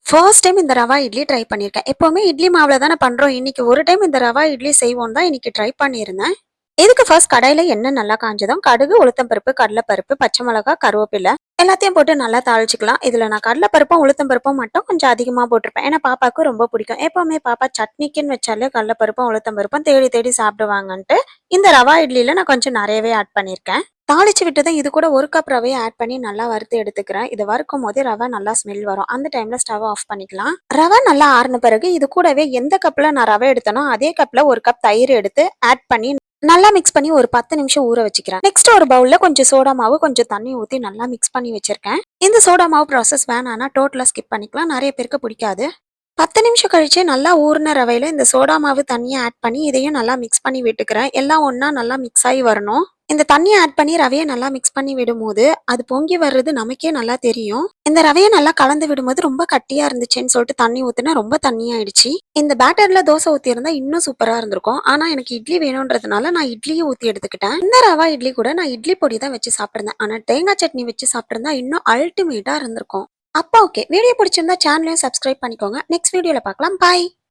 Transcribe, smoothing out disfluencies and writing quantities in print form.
First time இந்த rava idli try பண்ணியிருக்கேன். எப்பவுமே இட்லி மாவுல தானே பண்றோம். இன்னைக்கு ஒரு டைம் இந்த ரவா இட்லி செய்வோம்னு தான் இன்னைக்கு ட்ரை பண்ணியிருந்தேன். இதுக்கு ஃபர்ஸ்ட் கடாயில எண்ணெய் நல்லா காஞ்சதும் கடுகு, உளுத்தம் பருப்பு, கடலைப்பருப்பு, பச்சை மிளகாய், கருவேப்பிலை எல்லாத்தையும் போட்டு நல்லா தாளிச்சுக்கலாம். இதுல நான் கடலைப்பருப்பும், உளுத்தம் பருப்பும் மட்டும் கொஞ்சம் அதிகமா போட்டிருப்பேன். ஏன்னா பாப்பாவுக்கு ரொம்ப பிடிக்கும். எப்பவுமே பாப்பா சட்னிக்குன்னு வச்சாலே கடலைப்பருப்பும், உளுத்தம் பருப்பும் தேடி தேடி சாப்பிடுவாங்கன்ட்டு இந்த ரவா இட்லியில நான் கொஞ்சம் நிறையவே ஆட் பண்ணியிருக்கேன். தாளிச்சு விட்டதும் இது கூட 1 கப் ரவைய ஆட் பண்ணி நல்லா வறுத்து எடுத்துக்கிறேன். இத வறுக்கும் போதே ரவை நல்லா ஸ்மெல் வரும். அந்த டைம்ல ஸ்டவ் ஆஃப் பண்ணிக்கலாம். ரவை நல்லா ஆறுன பிறகு இது கூடவே எந்த கப்ல நான் ரவை எடுத்தனோ அதே கப்ல 1 கப் தயிர் எடுத்து ஆட் பண்ணி நல்லா மிக்ஸ் பண்ணி ஒரு 10 நிமிஷம் ஊற வச்சுக்கிறேன். நெக்ஸ்ட் ஒரு பவுல்ல கொஞ்சம் சோடா மாவு, கொஞ்சம் தண்ணி ஊத்தி நல்லா மிக்ஸ் பண்ணி வச்சிருக்கேன். இந்த சோடா மாவு ப்ராசஸ் வேணான்னா டோட்டலா ஸ்கிப் பண்ணிக்கலாம். நிறைய பேருக்கு பிடிக்காது. 10 நிமிஷம் கழிச்சு நல்லா ஊறுன ரவையில இந்த சோடா மாவு தண்ணிய ஆட் பண்ணி இதையும் நல்லா மிக்ஸ் பண்ணி விட்டுக்கிறேன். எல்லாம் ஒண்ணா நல்லா மிக்ஸ் ஆகி வரணும். இந்த தண்ணிய ஆட் பண்ணி ரவைய நல்லா மிக்ஸ் பண்ணி விடும்போது, அது பொங்கி வர்றது நமக்கே நல்லா தெரியும். இந்த ரவைய நல்லா கலந்து விடும்போது ரொம்ப கட்டியா இருந்துச்சுன்னு சொல்லிட்டு தண்ணி ஊத்துனேன். ரொம்ப தண்ணியாயிடுச்சு. இந்த பேட்டர்ல தோசை ஊத்தியிருந்தா இன்னும் சூப்பரா இருந்திருக்கும். ஆனா எனக்கு இட்லி வேணுன்றதுனால நான் இட்லியும் ஊத்தி எடுத்துக்கிட்டேன். இந்த ரவா இட்லி கூட நான் இட்லி பொடி தான் வச்சு சாப்பிட்டிருந்தேன். ஆனா தேங்காய் சட்னி வச்சு சாப்பிட்டிருந்தா இன்னும் அல்டிமேட்டா இருந்திருக்கும். அப்ப ஓகே. வீடியோ பிடிச்சிருந்தா சேனலையும் சப்ஸ்கிரைப் பண்ணிக்கோங்க. நெக்ஸ்ட் வீடியோல பார்க்கலாம். பாய்.